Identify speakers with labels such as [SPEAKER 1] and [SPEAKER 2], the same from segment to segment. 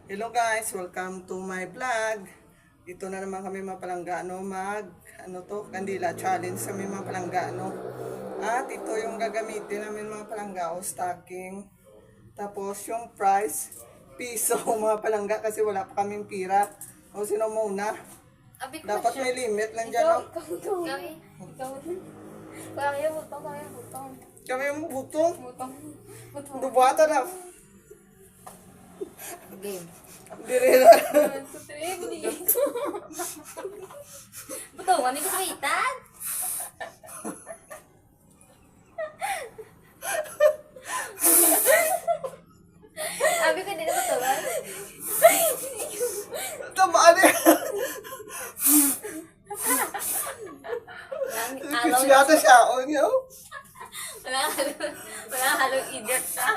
[SPEAKER 1] Hello guys, welcome to my vlog. Dito na naman kami mga palanggano kandila challenge kami mga palanggano. At ito yung gagamitin namin mga palanggao, stocking. Tapos yung price, piso mga palangga kasi wala pa kaming pira. O sino muna? Dapat may limit lang dyan, no?
[SPEAKER 2] Kaya butong.
[SPEAKER 1] Kami yung butong. Dubuhatan na.
[SPEAKER 2] Game.
[SPEAKER 1] Diri na.
[SPEAKER 2] Butong, ano yung kawitan? Abi ko, hindi na butongan.
[SPEAKER 1] Tamaan eh. Pitch yata siya. O niyo.
[SPEAKER 2] Wala halong idiot ka.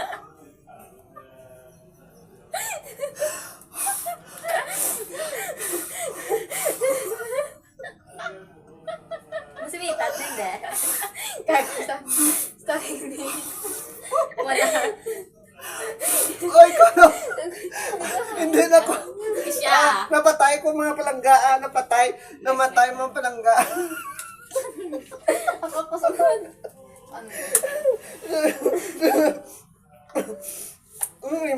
[SPEAKER 2] Masiwitan din de. Kaya sa hindi. Wala.
[SPEAKER 1] Ay, kano. Hindi na ko.
[SPEAKER 2] Siya.
[SPEAKER 1] Napatay ko mga palanggaan. Namatay mga palanggaan.
[SPEAKER 2] Ako pasagod. Ano?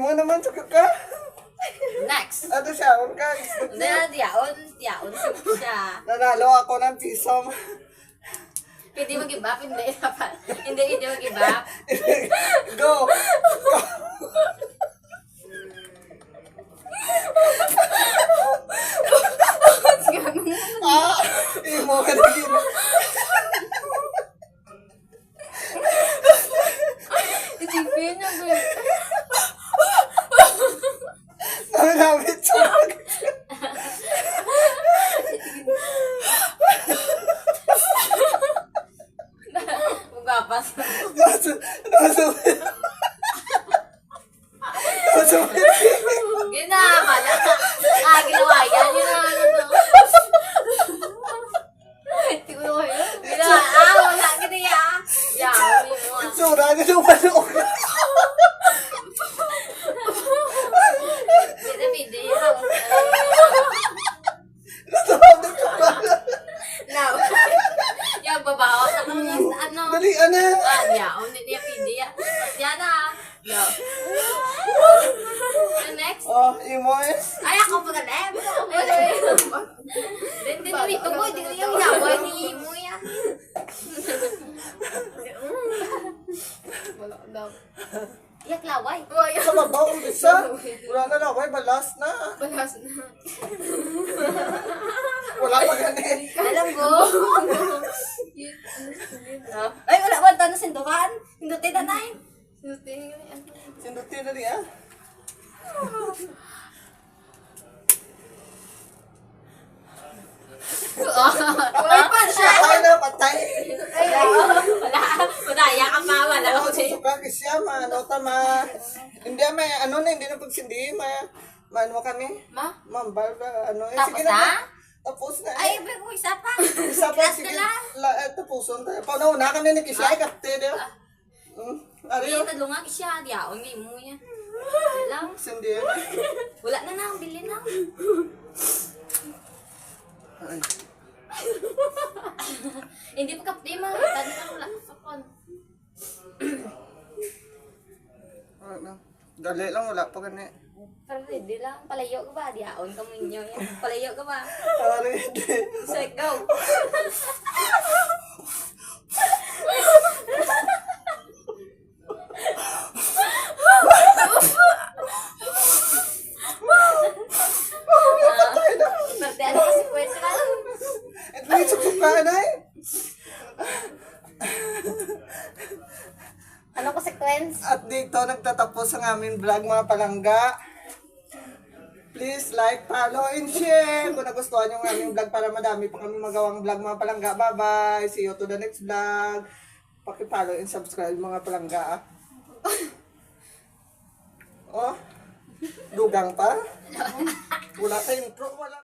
[SPEAKER 1] Mo naman sa ka.
[SPEAKER 2] Next.
[SPEAKER 1] Ano siya?
[SPEAKER 2] Hindi na, diyaon siya.
[SPEAKER 1] Nanalo ako ng piso.
[SPEAKER 2] Pwede mag-give up, hindi dapat. Hindi mag-give up.
[SPEAKER 1] Go! Imo ka na din.
[SPEAKER 2] Isipin niya, girl.
[SPEAKER 1] Naminamit siya.
[SPEAKER 2] Magpapas. Yun na, pala. Ginawa yan. Yun na, ano to. Siguro yun. Wala. Ginaya. Yaw, yun mo.
[SPEAKER 1] Sura niya naman ako.
[SPEAKER 2] Hindi. Yaw. Now. Yaw, babawas ako ng ano.
[SPEAKER 1] Dali, ano?
[SPEAKER 2] Yaw, hindi pwede. Yan na. Yaw. Next.
[SPEAKER 1] Oh, imo eh.
[SPEAKER 2] Ay, ako pa galim. Hindi dito mo. Hindi yung yawa ni mo yan. Wala daw. Iyak laway.
[SPEAKER 1] Sa babaw, isa. Wala na laway, balas na.
[SPEAKER 2] Balas na.
[SPEAKER 1] Wala pa ganun.
[SPEAKER 2] Alam ko. Ay, wala ba ito na sindukan? Sindutin na tayo.
[SPEAKER 1] Sindutin na niya.
[SPEAKER 2] Ay, pa siya.
[SPEAKER 1] Patay na, patay.
[SPEAKER 2] Wala, iyak pa. Wala
[SPEAKER 1] Ako
[SPEAKER 2] ko siya.
[SPEAKER 1] susuka kasi hindi na pagsindi, ano kami?
[SPEAKER 2] Ma?
[SPEAKER 1] Mambal ba,
[SPEAKER 2] Tapos
[SPEAKER 1] sige
[SPEAKER 2] na?
[SPEAKER 1] Tapos na.
[SPEAKER 2] Ay, iba ko isa pa.
[SPEAKER 1] Isa pa,
[SPEAKER 2] Last
[SPEAKER 1] sige.
[SPEAKER 2] na lang.
[SPEAKER 1] Tapuson tayo. Pauna kami ni Kisay, kapte niyo. Ano
[SPEAKER 2] Hindi,
[SPEAKER 1] yun?
[SPEAKER 2] talungan siya. Diyaon, hindi mo yan. Lang.
[SPEAKER 1] Sindi yan.
[SPEAKER 2] Wala na na, bili na.
[SPEAKER 1] Ay.
[SPEAKER 2] Hindi pa kapte, ma. Tadi na wala. Sapon.
[SPEAKER 1] Dali lang, wala pa gani.
[SPEAKER 2] Pero hindi lang. Palayo ka ba? Diyaon ka mo inyo yan. Palayo ka ba?
[SPEAKER 1] Ready.
[SPEAKER 2] So, go. Parte ano kasi pwede ka lang.
[SPEAKER 1] Ito yung susukaan ay.
[SPEAKER 2] Ano consequence?
[SPEAKER 1] At dito nagtatapos ang aming vlog mga palangga. Please like, follow, and share kung nagustuhan yung aming vlog para madami pa kami magawang vlog mga palangga. Bye-bye! See you to the next vlog. Paki-follow and subscribe mga palangga. Oh, dugang pa? Wala tayong intro, wala.